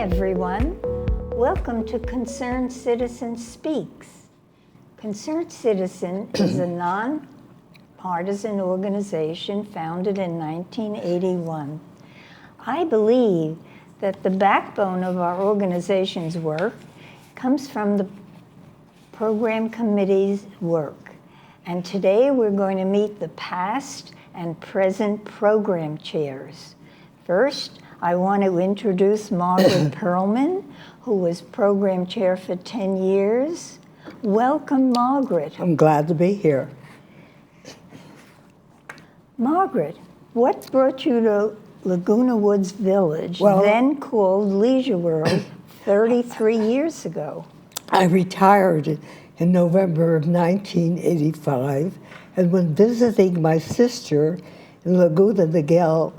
everyone. Welcome to Concerned Citizen Speaks. Concerned Citizen is a non-partisan organization founded in 1981. I believe that the backbone of our organization's work comes from the program committee's work. And today we're going to meet the past and present program chairs. First, I want to introduce Margaret Perlman, who was program chair for 10 years. Welcome, Margaret. I'm glad to be here. Margaret, what brought you to Laguna Woods Village, then called Leisure World, 33 years ago? I retired in November of 1985, and when visiting my sister in Laguna Niguel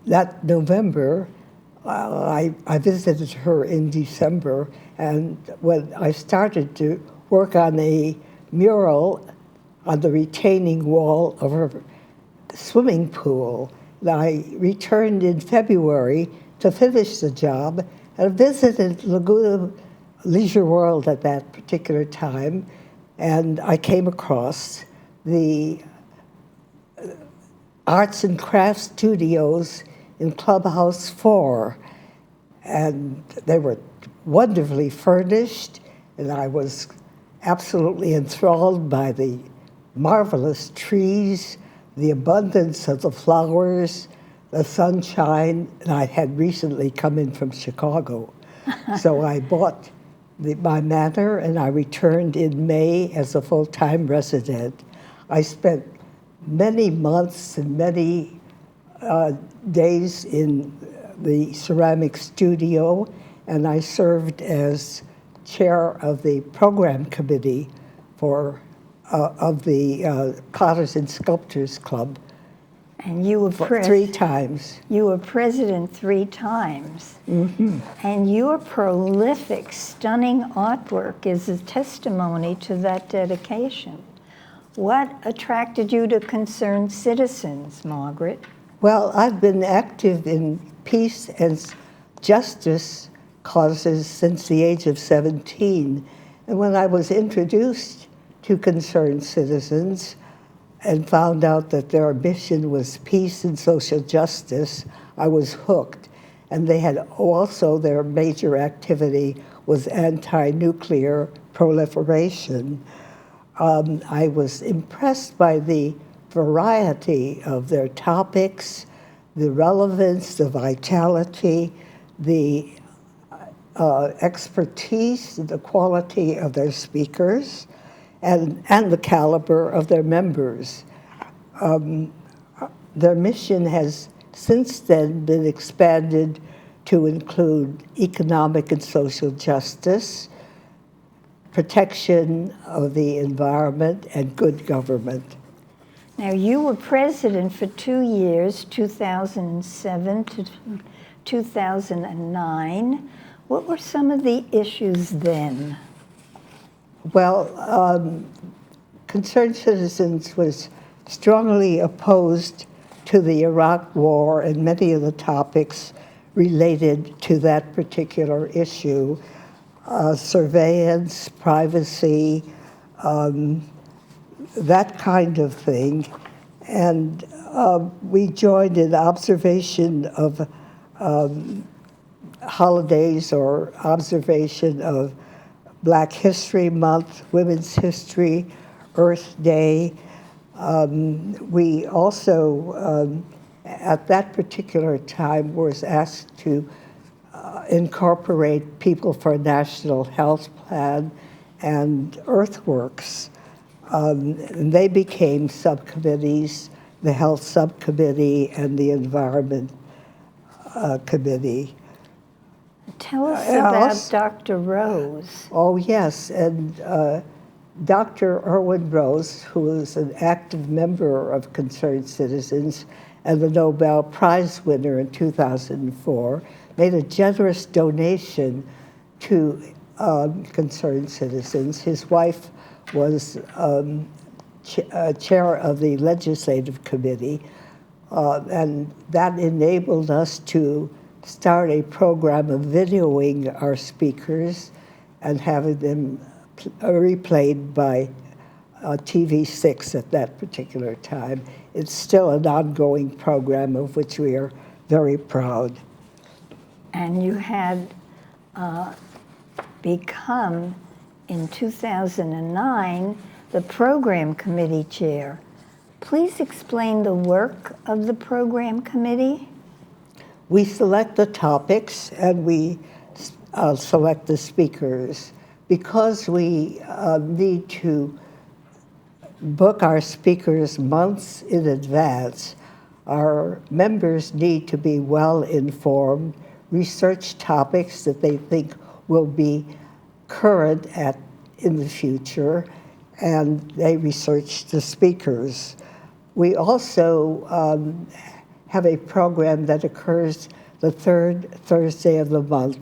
that November, I visited her in December, and when I started to work on a mural on the retaining wall of her swimming pool, I returned in February to finish the job and visited Laguna Leisure World at that particular time, and I came across the Arts and Crafts Studios in Clubhouse 4, and they were wonderfully furnished, and I was absolutely enthralled by the marvelous trees, the abundance of the flowers, the sunshine, and I had recently come in from Chicago. So I bought my manor, and I returned in May as a full-time resident. I spent many months and many days in the ceramic studio, and I served as chair of the program committee of the Potters and Sculptors Club. And you were 3 times. You were president 3 times. Mm-hmm. And your prolific, stunning artwork is a testimony to that dedication. What attracted you to Concerned Citizens, Margaret? Well, I've been active in peace and justice causes since the age of 17. And when I was introduced to Concerned Citizens and found out that their mission was peace and social justice, I was hooked. And they had also, their major activity was anti-nuclear proliferation. I was impressed by the variety of their topics, the relevance, the vitality, the expertise, the quality of their speakers, and the caliber of their members. Their mission has since then been expanded to include economic and social justice, protection of the environment, and good government. Now, you were president for 2 years, 2007 to 2009. What were some of the issues then? Well, Concerned Citizens was strongly opposed to the Iraq War and many of the topics related to that particular issue. Surveillance, privacy, that kind of thing. And we joined in observation of holidays or observation of Black History Month, Women's History, Earth Day. We also, at that particular time, was asked to incorporate People for a National Health Plan and Earthworks. And they became subcommittees, the Health Subcommittee and the Environment Committee. Tell us about Dr. Rose. Oh, yes, and Dr. Irwin Rose, who is an active member of Concerned Citizens and the Nobel Prize winner in 2004, made a generous donation to Concerned Citizens. His wife was chair of the Legislative Committee, and that enabled us to start a program of videoing our speakers and having them replayed by TV6 at that particular time. It's still an ongoing program of which we are very proud. And you had become, in 2009, the program committee chair. Please explain the work of the program committee. We select the topics and we select the speakers. Because we need to book our speakers months in advance, our members need to be well informed, research topics that they think will be current in the future, and they research the speakers. We also have a program that occurs the third Thursday of the month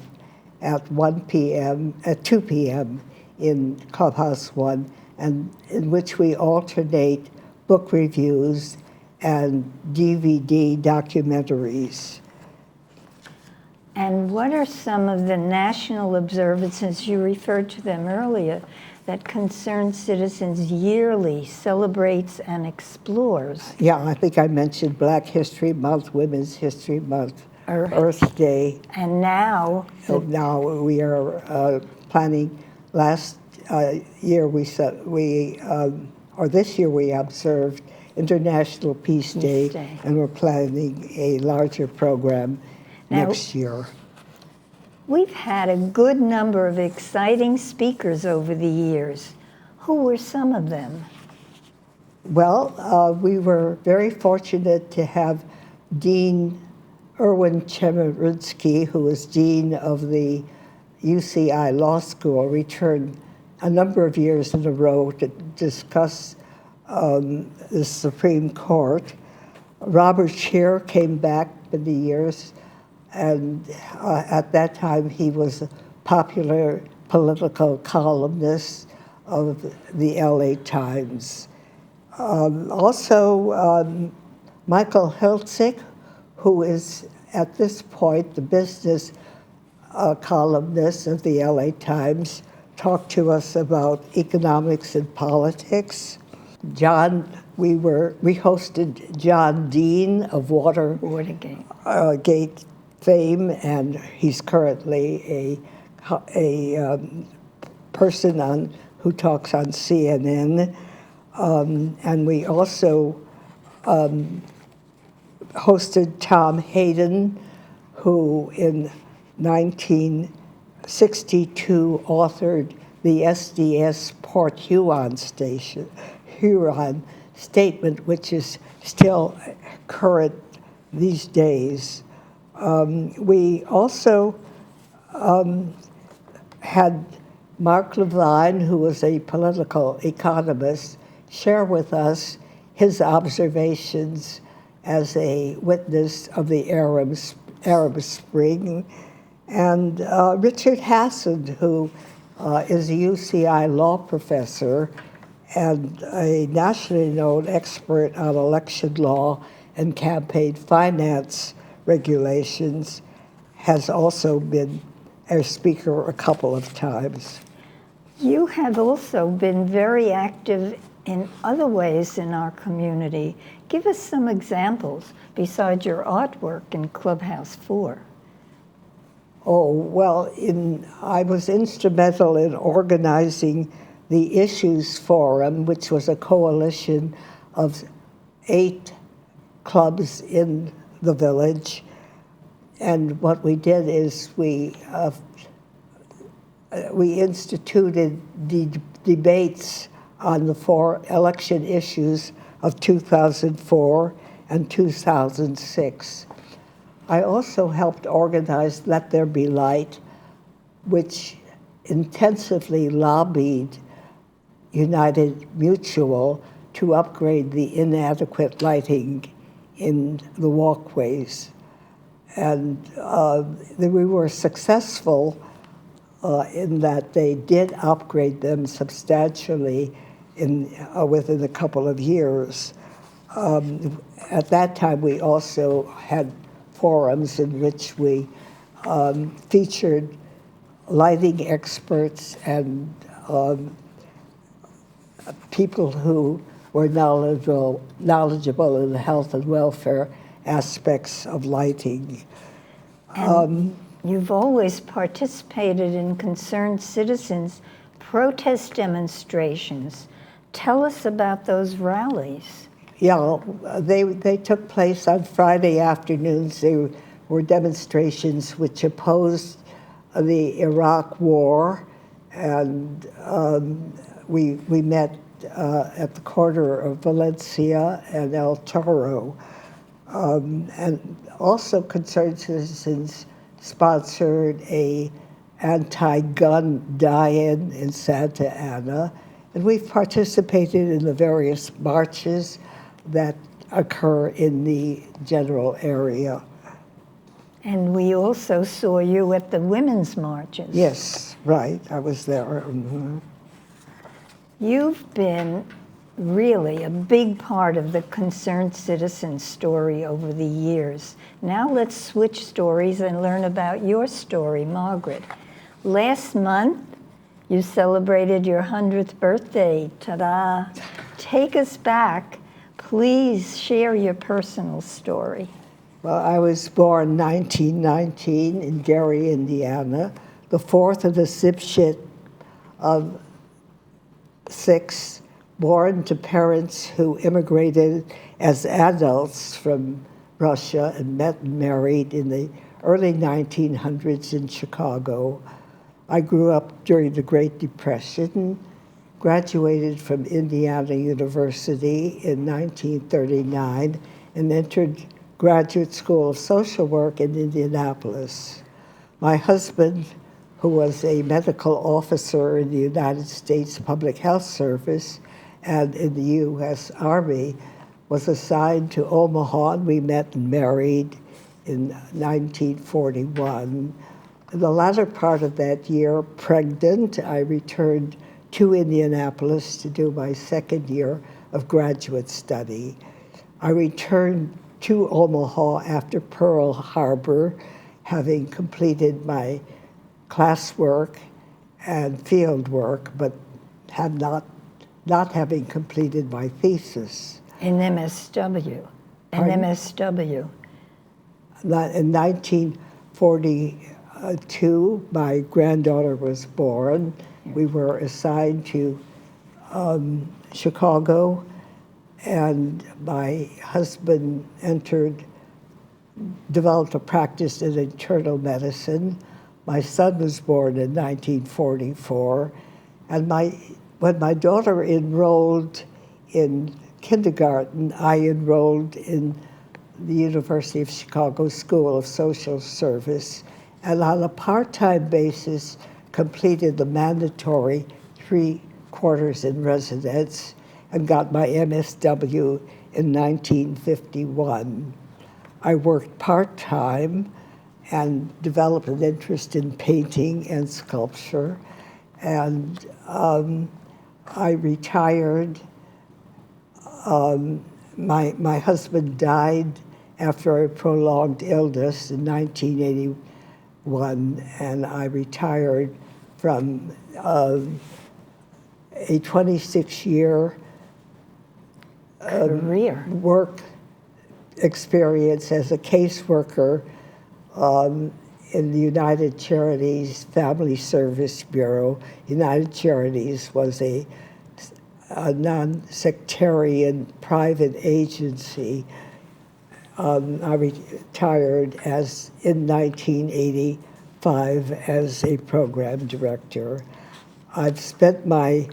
at 2 p.m. in Clubhouse 1, and in which we alternate book reviews and DVD documentaries. And what are some of the national observances, you referred to them earlier, that Concerned Citizens yearly celebrates and explores? Yeah, I think I mentioned Black History Month, Women's History Month, Earth Day. And now? So now we are planning. Last year this year we observed International Peace Day, and we're planning a larger program next year. We've had a good number of exciting speakers over the years. Who were some of them? Well, we were very fortunate to have Dean Erwin Chemerinsky, who was dean of the UCI Law School, return a number of years in a row to discuss the Supreme Court. Robert Scheer came back many years, and at that time he was a popular political columnist of the LA Times. Also, Michael Hiltzik, who is at this point the business columnist of the LA Times, talked to us about economics and politics. We hosted John Dean of Watergate fame, and he's currently a person who talks on CNN. And we also hosted Tom Hayden, who in 1962 authored the SDS Port Huron Statement, which is still current these days. We also had Mark Levine, who was a political economist, share with us his observations as a witness of the Arab Spring, and Richard Hassan, who is a UCI law professor and a nationally known expert on election law and campaign finance regulations, has also been a speaker a couple of times. You have also been very active in other ways in our community. Give us some examples besides your artwork in Clubhouse 4. Oh, well, I was instrumental in organizing the Issues Forum, which was a coalition of 8 clubs in the village. And what we did is we instituted debates on the 4 election issues of 2004 and 2006. I also helped organize Let There Be Light, which intensively lobbied United Mutual to upgrade the inadequate lighting in the walkways. And we were successful in that they did upgrade them substantially within a couple of years. At that time, we also had forums in which we featured lighting experts and people who were knowledgeable in the health and welfare aspects of lighting. And you've always participated in concerned citizens' protest demonstrations. Tell us about those rallies. Yeah, they took place on Friday afternoons. They were demonstrations which opposed the Iraq War, and we met at the corner of Valencia and El Toro. And also concerned citizens sponsored a anti-gun die-in in Santa Ana, and we've participated in the various marches that occur in the general area. And we also saw you at the women's marches. Yes, right, I was there. Mm-hmm. You've been really a big part of the concerned citizen story over the years. Now let's switch stories and learn about your story, Margaret. Last month, you celebrated your 100th birthday. Ta-da! Take us back. Please share your personal story. Well, I was born 1919 in Gary, Indiana, the fourth of the dipshit of 6, born to parents who immigrated as adults from Russia and met and married in the early 1900s in Chicago. I grew up during the Great Depression, graduated from Indiana University in 1939, and entered graduate school of social work in Indianapolis. My husband, who was a medical officer in the United States Public Health Service and in the U.S. Army, was assigned to Omaha, and we met and married in 1941. In the latter part of that year, pregnant, I returned to Indianapolis to do my second year of graduate study. I returned to Omaha after Pearl Harbor, having completed my classwork and field work, but not having completed my thesis. In MSW. Pardon? MSW. In 1942, my granddaughter was born. We were assigned to Chicago, and my husband developed a practice in internal medicine. My son was born in 1944, and when my daughter enrolled in kindergarten, I enrolled in the University of Chicago School of Social Service, and on a part-time basis completed the mandatory 3 quarters in residence and got my MSW in 1951. I worked part-time and developed an interest in painting and sculpture, and I retired. My husband died after a prolonged illness in 1981, and I retired from a 26-year career work experience as a caseworker in the United Charities Family Service Bureau. United Charities was a non-sectarian private agency. I retired in 1985 as a program director. I've spent my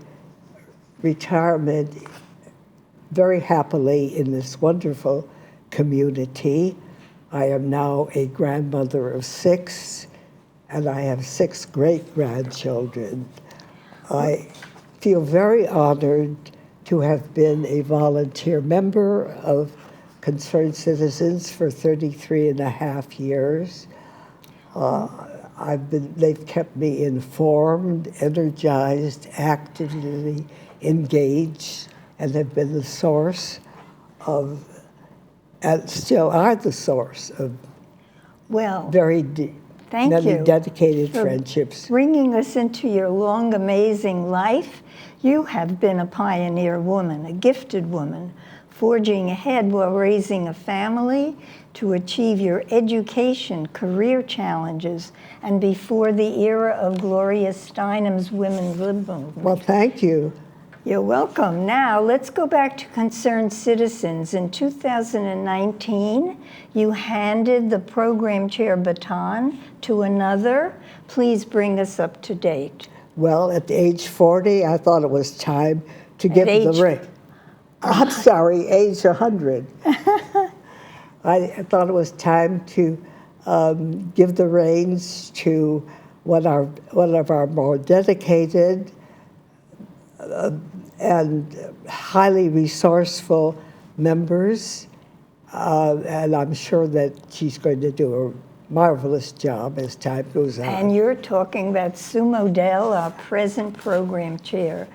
retirement very happily in this wonderful community. I am now a grandmother of 6, and I have 6 great-grandchildren. I feel very honored to have been a volunteer member of Concerned Citizens for 33 and a half years. They've kept me informed, energized, actively engaged, and have been the source of, and still are the source of Well, many you dedicated for friendships. bringing us into your long, amazing life. You have been a pioneer woman, a gifted woman, forging ahead while raising a family to achieve your education, career challenges, and before the era of Gloria Steinem's women's lib movement. Well, thank you. You're welcome. Now, let's go back to Concerned Citizens. In 2019, you handed the program chair baton to another. Please bring us up to date. Well, at age 40, I thought it was time to give the ring. I'm sorry, age 100. I thought it was time to give the reins to one of our more dedicated and highly resourceful members, and I'm sure that she's going to do a marvelous job as time goes on. And you're talking about Sue Modell, our present program chair.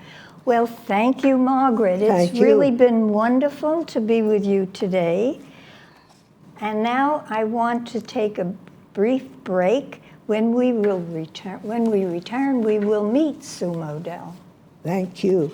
Well, thank you, Margaret. It's really been wonderful to be with you today. And now I want to take a brief break. When we return, we will meet Sue Modell. Thank you.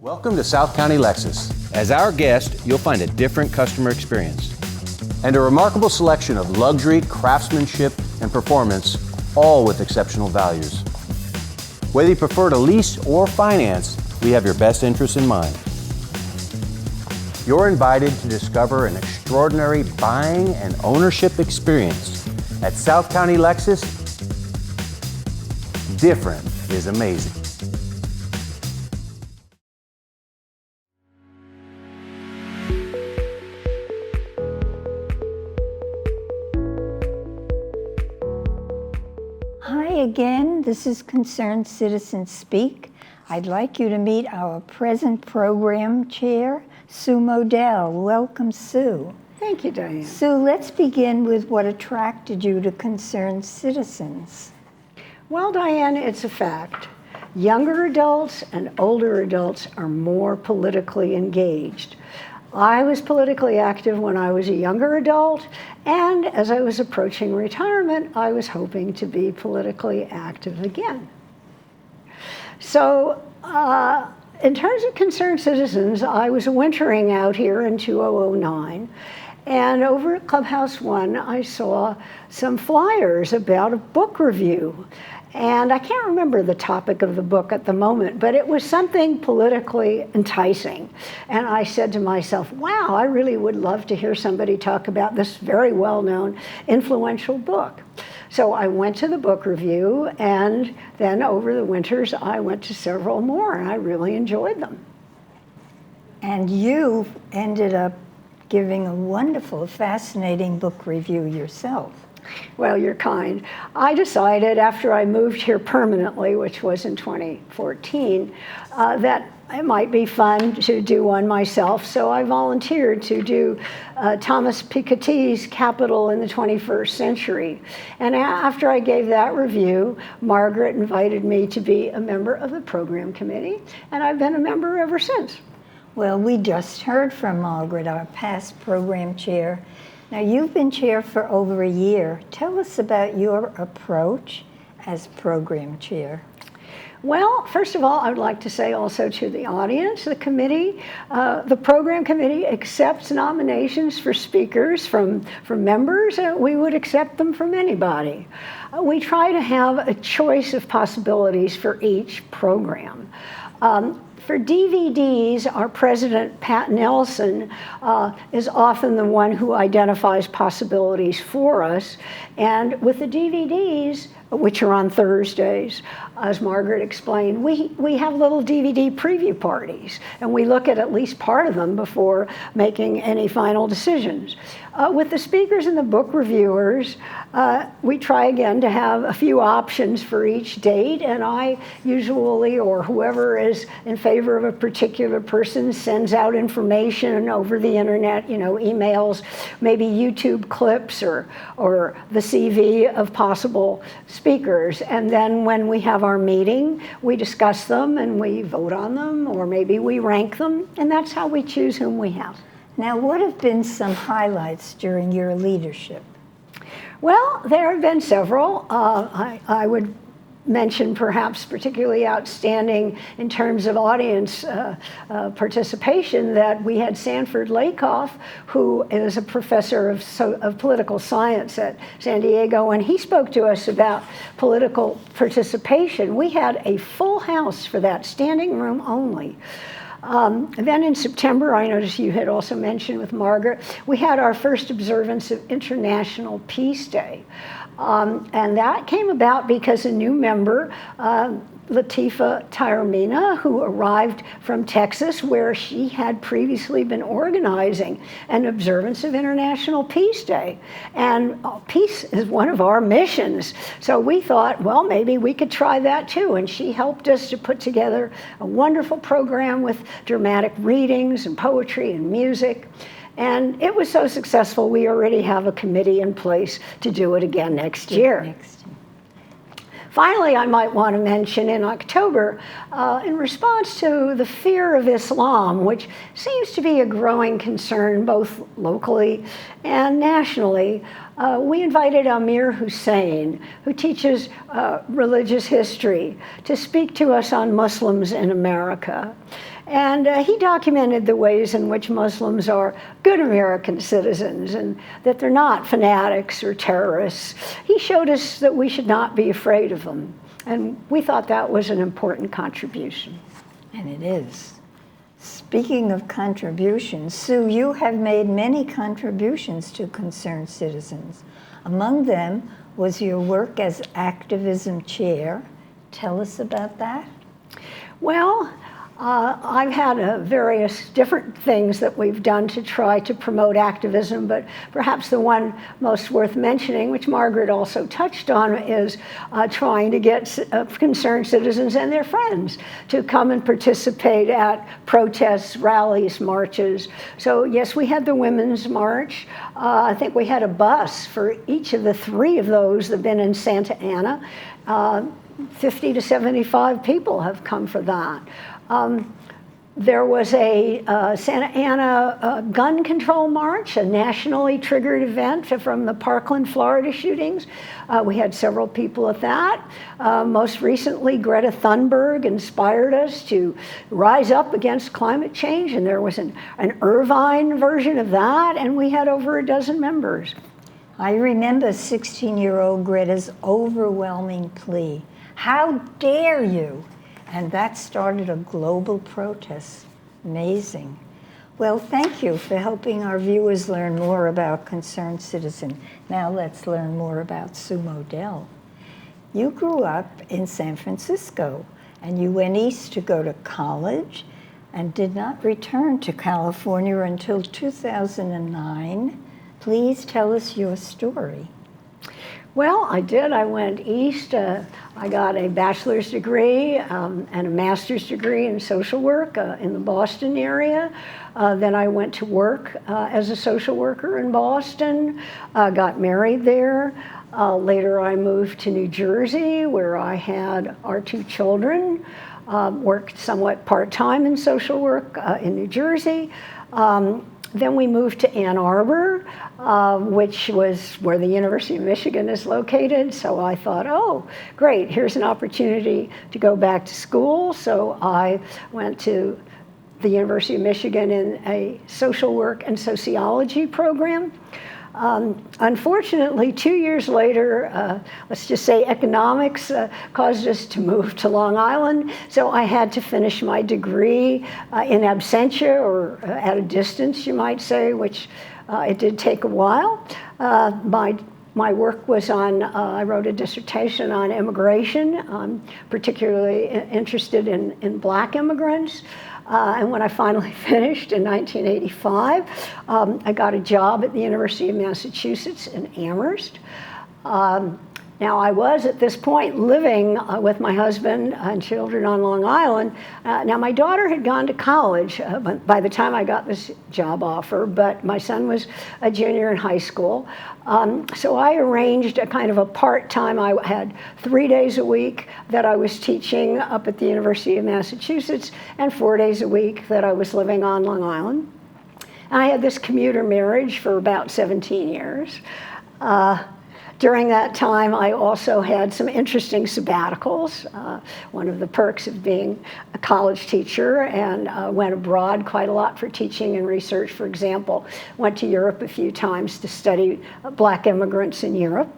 Welcome to South County Lexus. As our guest, you'll find a different customer experience and a remarkable selection of luxury, craftsmanship, and performance, all with exceptional values. Whether you prefer to lease or finance, we have your best interests in mind. You're invited to discover an extraordinary buying and ownership experience at South County Lexus. Different is amazing. Again, this is Concerned Citizens Speak. I'd like you to meet our present program chair, Sue Modell. Welcome, Sue. Thank you, Diane. Sue, let's begin with what attracted you to Concerned Citizens. Well, Diane, it's a fact. Younger adults and older adults are more politically engaged. I was politically active when I was a younger adult, and as I was approaching retirement, I was hoping to be politically active again. So, in terms of Concerned Citizens, I was wintering out here in 2009, and over at Clubhouse One, I saw some flyers about a book review. And I can't remember the topic of the book at the moment, but it was something politically enticing. And I said to myself, wow, I really would love to hear somebody talk about this very well-known, influential book. So I went to the book review, and then over the winters, I went to several more, and I really enjoyed them. And you ended up giving a wonderful, fascinating book review yourself. Well, you're kind. I decided after I moved here permanently, which was in 2014, that it might be fun to do one myself. So I volunteered to do Thomas Piketty's Capital in the 21st Century. And after I gave that review, Margaret invited me to be a member of the program committee, and I've been a member ever since. Well, we just heard from Margaret, our past program chair. Now, you've been chair for over a year. Tell us about your approach as program chair. Well, first of all, I would like to say also to the audience, the committee, the program committee accepts nominations for speakers from members, and we would accept them from anybody. We try to have a choice of possibilities for each program. For DVDs, our president, Pat Nelson, is often the one who identifies possibilities for us. And with the DVDs, which are on Thursdays. As Margaret explained, we have little DVD preview parties, and we look at least part of them before making any final decisions. With the speakers and the book reviewers, we try again to have a few options for each date, and I usually, or whoever is in favor of a particular person, sends out information over the internet, emails, maybe YouTube clips or the CV of possible speakers. And then when we have our meeting, we discuss them and we vote on them, or maybe we rank them, and that's how we choose whom we have. Now, what have been some highlights during your leadership? Well, there have been several. I would mention perhaps particularly outstanding in terms of audience participation that we had Sanford Lakoff, who is a professor of political science at San Diego, and he spoke to us about political participation. We had a full house for that, standing room only. Then in September, I noticed you had also mentioned with Margaret, we had our first observance of International Peace Day. And that came about because a new member, Latifa Taormina, who arrived from Texas, where she had previously been organizing an observance of International Peace Day. And peace is one of our missions. So we thought, well, maybe we could try that too. And she helped us to put together a wonderful program with dramatic readings and poetry and music. And it was so successful, we already have a committee in place to do it again next year. Finally, I might want to mention in October, in response to the fear of Islam, which seems to be a growing concern both locally and nationally, we invited Amir Hussein, who teaches religious history, to speak to us on Muslims in America. And he documented the ways in which Muslims are good American citizens and that they're not fanatics or terrorists. He showed us that we should not be afraid of them. And we thought that was an important contribution. And it is. Speaking of contributions, Sue, you have made many contributions to Concerned Citizens. Among them was your work as activism chair. Tell us about that. Well, I've had various different things that we've done to try to promote activism, but perhaps the one most worth mentioning, which Margaret also touched on, is trying to get concerned citizens and their friends to come and participate at protests, rallies, marches. So yes, we had the Women's March. I think we had a bus for each of the three of those that have been in Santa Ana. 50 to 75 people have come for that. There was a Santa Ana gun control march, a nationally triggered event from the Parkland, Florida shootings. We had several people at that. Most recently, Greta Thunberg inspired us to rise up against climate change, and there was an Irvine version of that, and we had over a dozen members. I remember 16-year-old Greta's overwhelming plea, "How dare you?" And that started a global protest. Amazing. Well, thank you for helping our viewers learn more about Concerned Citizen. Now let's learn more about Sue Modell. You grew up in San Francisco, and you went east to go to college and did not return to California until 2009. Please tell us your story. Well, I did. I went east. I got a bachelor's degree and a master's degree in social work in the Boston area. Then I went to work as a social worker in Boston, got married there. Later I moved to New Jersey, where I had our two children, worked somewhat part-time in social work in New Jersey. Then we moved to Ann Arbor, which was where the University of Michigan is located. So I thought, oh, great, here's an opportunity to go back to school. So I went to the University of Michigan in a social work and sociology program. Unfortunately, 2 years later, let's just say economics caused us to move to Long Island, so I had to finish my degree in absentia, or at a distance, you might say, which it did take a while. My My work was on, I wrote a dissertation on immigration. I'm particularly interested in black immigrants. And when I finally finished in 1985, I got a job at the University of Massachusetts in Amherst. Now, I was at this point living with my husband and children on Long Island. Now, my daughter had gone to college by the time I got this job offer, but my son was a junior in high school. So I arranged a kind of a part-time. I had 3 days a week that I was teaching up at the University of Massachusetts and 4 days a week that I was living on Long Island. And I had this commuter marriage for about 17 years. During that time, I also had some interesting sabbaticals. One of the perks of being a college teacher, and went abroad quite a lot for teaching and research. For example, went to Europe a few times to study black immigrants in Europe.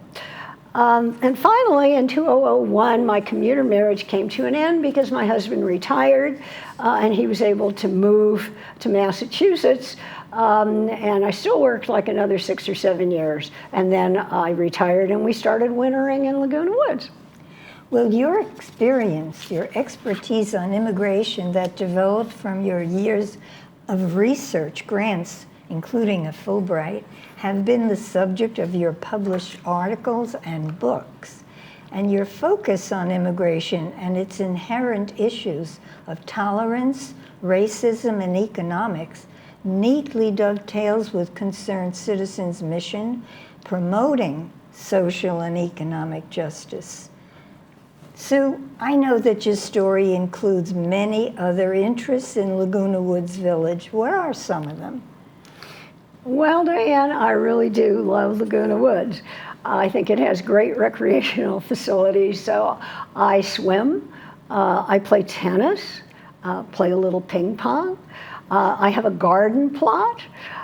And finally, in 2001, my commuter marriage came to an end because my husband retired, and he was able to move to Massachusetts. And I still worked like another 6 or 7 years. And then I retired, and we started wintering in Laguna Woods. Well, your experience, your expertise on immigration that developed from your years of research grants, including a Fulbright, have been the subject of your published articles and books. And your focus on immigration and its inherent issues of tolerance, racism, and economics neatly dovetails with Concerned Citizens' mission, promoting social and economic justice. Sue, I know that your story includes many other interests in Laguna Woods Village. What are some of them? Well, Diane, I really do love Laguna Woods. I think it has great recreational facilities. So I swim, I play tennis, play a little ping pong. I have a garden plot.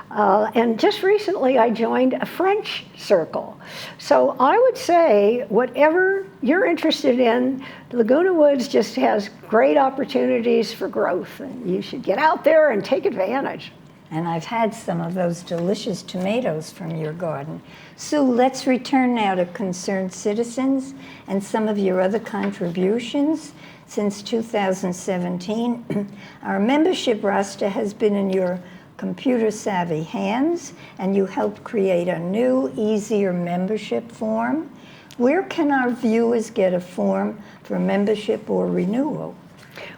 And just recently I joined a French circle. So I would say whatever you're interested in, Laguna Woods just has great opportunities for growth. And you should get out there and take advantage. And I've had some of those delicious tomatoes from your garden. Sue, let's return now to Concerned Citizens and some of your other contributions. Since 2017, our membership roster has been in your computer-savvy hands, and you helped create a new, easier membership form. Where can our viewers get a form for membership or renewal?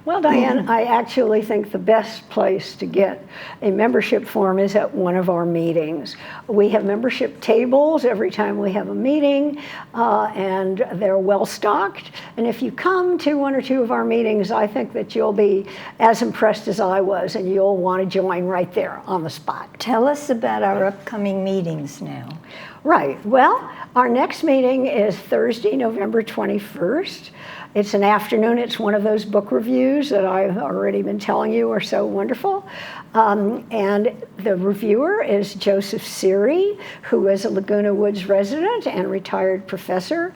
Well, Diane, I actually think the best place to get a membership form is at one of our meetings. We have membership tables every time we have a meeting, and they're well stocked. And if you come to one or two of our meetings, I think that you'll be as impressed as I was, and you'll want to join right there on the spot. Tell us about our upcoming meetings now. Right. Well, our next meeting is Thursday, November 21st. It's an afternoon. It's one of those book reviews that I've already been telling you are so wonderful. And the reviewer is Joseph Seary, who is a Laguna Woods resident and retired professor.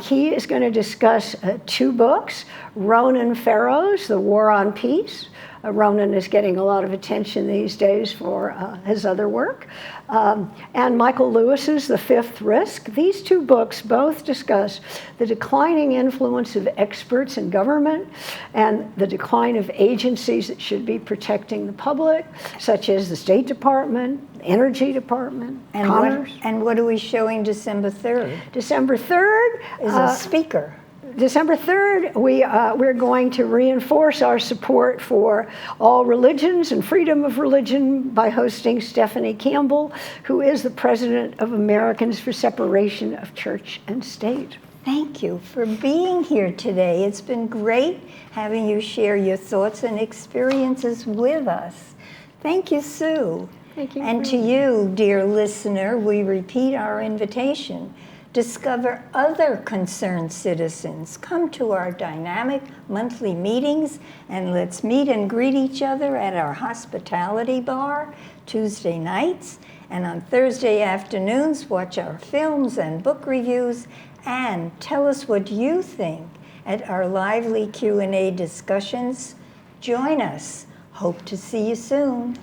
He is going to discuss two books, Ronan Farrow's The War on Peace. Ronan is getting a lot of attention these days for his other work. And Michael Lewis's The Fifth Risk. These two books both discuss the declining influence of experts in government and the decline of agencies that should be protecting the public, such as the State Department, Energy Department, And Commerce. what are we showing December 3rd? December 3rd Is a speaker. December 3rd, we're going to reinforce our support for all religions and freedom of religion by hosting Stephanie Campbell, who is the president of Americans for Separation of Church and State. Thank you for being here today. It's been great having you share your thoughts and experiences with us. Thank you, Sue. Thank you. And to you, dear listener, we repeat our invitation. Discover other concerned citizens. Come to our dynamic monthly meetings, and let's meet and greet each other at our hospitality bar Tuesday nights. And on Thursday afternoons, watch our films and book reviews, and tell us what you think at our lively Q&A discussions. Join us. Hope to see you soon.